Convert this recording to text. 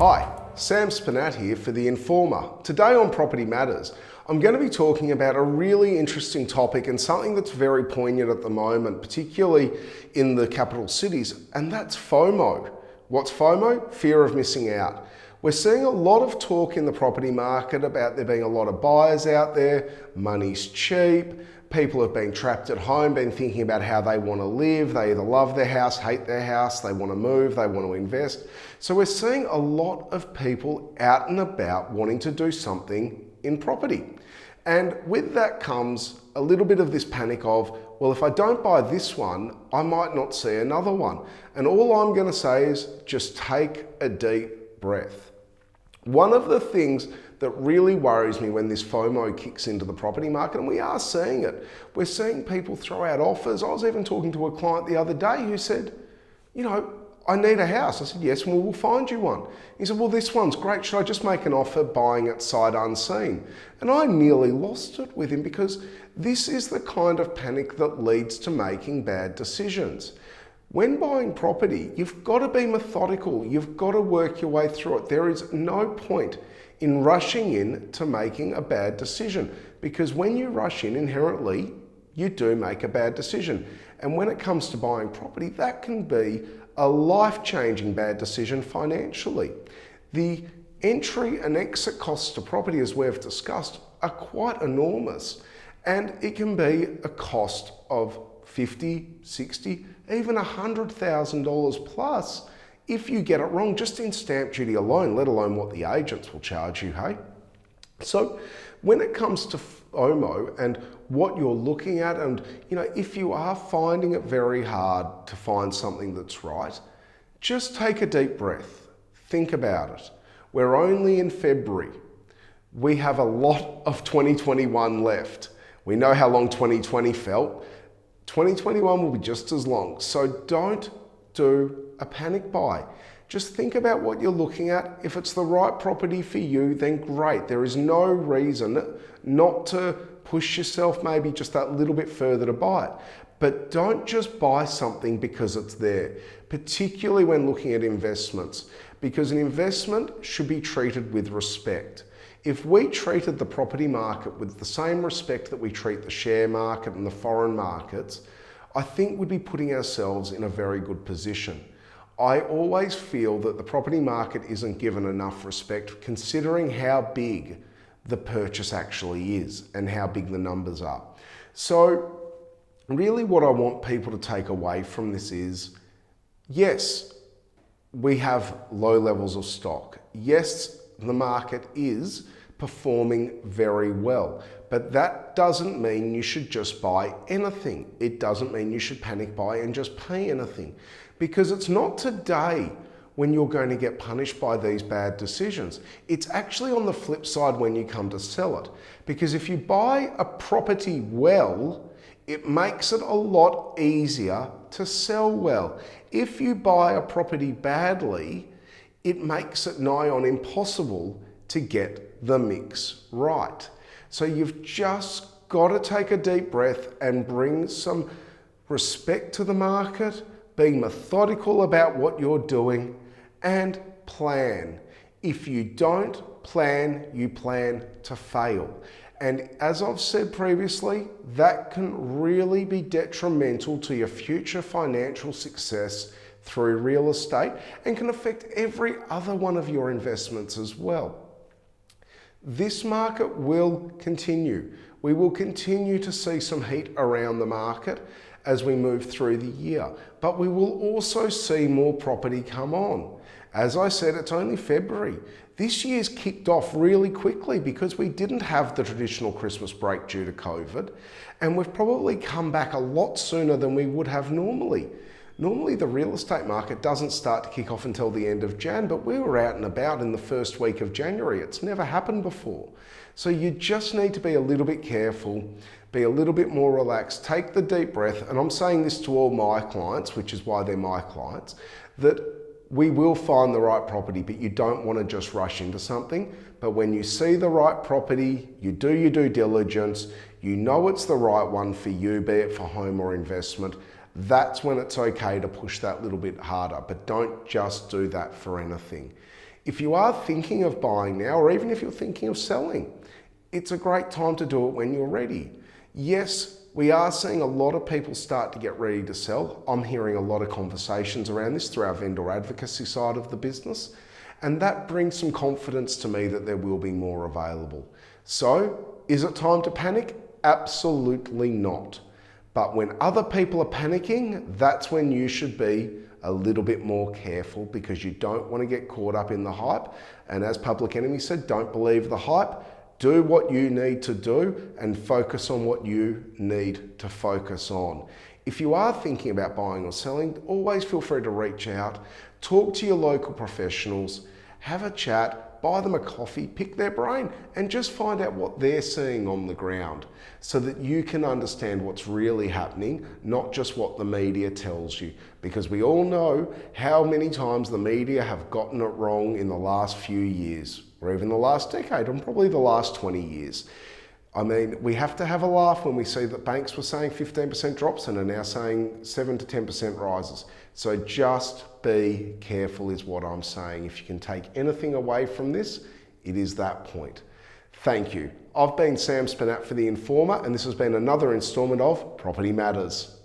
Hi, Sam Spernat here for TheInformer. Today on Property Matters, I'm going to be talking about a really interesting topic and something that's very poignant at the moment, particularly in the capital cities, and that's FOMO. What's FOMO? Fear of missing out. We're seeing a lot of talk in the property market about there being a lot of buyers out there, money's cheap, people have been trapped at home, been thinking about how they want to live. They either love their house, hate their house, they want to move, they want to invest. So we're seeing a lot of people out and about wanting to do something in property. And with that comes a little bit of this panic of, well, if I don't buy this one, I might not see another one. And all I'm going to say is just take a deep breath. One of the things that really worries me when this FOMO kicks into the property market, and we are seeing it, we're seeing people throw out offers. I was even talking to a client the other day who said, I need a house. I said, yes, well, we'll find you one. He said, well, this one's great. Should I just make an offer buying it sight unseen? And I nearly lost it with him because this is the kind of panic that leads to making bad decisions. When buying property, you've got to be methodical. You've got to work your way through it. There is no point in rushing in to making a bad decision, because when you rush in, inherently, you do make a bad decision. And when it comes to buying property, that can be a life-changing bad decision financially. The entry and exit costs to property, as we've discussed, are quite enormous. And it can be a cost of $50,000, $60,000, even $100,000 plus if you get it wrong, just in stamp duty alone, let alone what the agents will charge you, hey? So when it comes to FOMO and what you're looking at, and if you are finding it very hard to find something that's right, just take a deep breath. Think about it. We're only in February. We have a lot of 2021 left. We know how long 2020 felt. 2021 will be just as long. So don't do a panic buy. Just think about what you're looking at. If it's the right property for you, then great. There is no reason not to push yourself maybe just that little bit further to buy it. But don't just buy something because it's there, particularly when looking at investments, because an investment should be treated with respect. If we treated the property market with the same respect that we treat the share market and the foreign markets, I think we'd be putting ourselves in a very good position. I always feel that the property market isn't given enough respect considering how big the purchase actually is and how big the numbers are. So really what I want people to take away from this is, yes, we have low levels of stock. Yes, the market is performing very well, but that doesn't mean you should just buy anything. It doesn't mean you should panic buy and just pay anything, because it's not today when you're going to get punished by these bad decisions. It's actually on the flip side when you come to sell it, because if you buy a property well, it makes it a lot easier to sell well. If you buy a property badly, it makes it nigh on impossible to get the mix right. So you've just got to take a deep breath and bring some respect to the market, being methodical about what you're doing, and plan. If you don't plan, you plan to fail. And as I've said previously, that can really be detrimental to your future financial success through real estate and can affect every other one of your investments as well. This market will continue. We will continue to see some heat around the market as we move through the year, but we will also see more property come on. As I said, it's only February. This year's kicked off really quickly because we didn't have the traditional Christmas break due to COVID, and we've probably come back a lot sooner than we would have normally. Normally the real estate market doesn't start to kick off until the end of Jan, but we were out and about in the first week of January. It's never happened before. So you just need to be a little bit careful, be a little bit more relaxed, take the deep breath. And I'm saying this to all my clients, which is why they're my clients, that we will find the right property, but you don't want to just rush into something. But when you see the right property, you do your due diligence, you know it's the right one for you, be it for home or investment, that's when it's okay to push that little bit harder. But don't just do that for anything. If you are thinking of buying now, or even if you're thinking of selling, it's a great time to do it when you're ready. Yes, we are seeing a lot of people start to get ready to sell. I'm hearing a lot of conversations around this through our vendor advocacy side of the business, and that brings some confidence to me that there will be more available. So, is it time to panic? Absolutely not. But when other people are panicking, that's when you should be a little bit more careful, because you don't want to get caught up in the hype. And as Public Enemy said, don't believe the hype. Do what you need to do and focus on what you need to focus on. If you are thinking about buying or selling, always feel free to reach out, talk to your local professionals, have a chat, buy them a coffee, pick their brain, and just find out what they're seeing on the ground so that you can understand what's really happening, not just what the media tells you. Because we all know how many times the media have gotten it wrong in the last few years, or even the last decade, and probably the last 20 years. I mean, we have to have a laugh when we see that banks were saying 15% drops and are now saying 7 to 10% rises. So just be careful is what I'm saying. If you can take anything away from this, it is that point. Thank you. I've been Sam Spernat for The Informer, and this has been another instalment of Property Matters.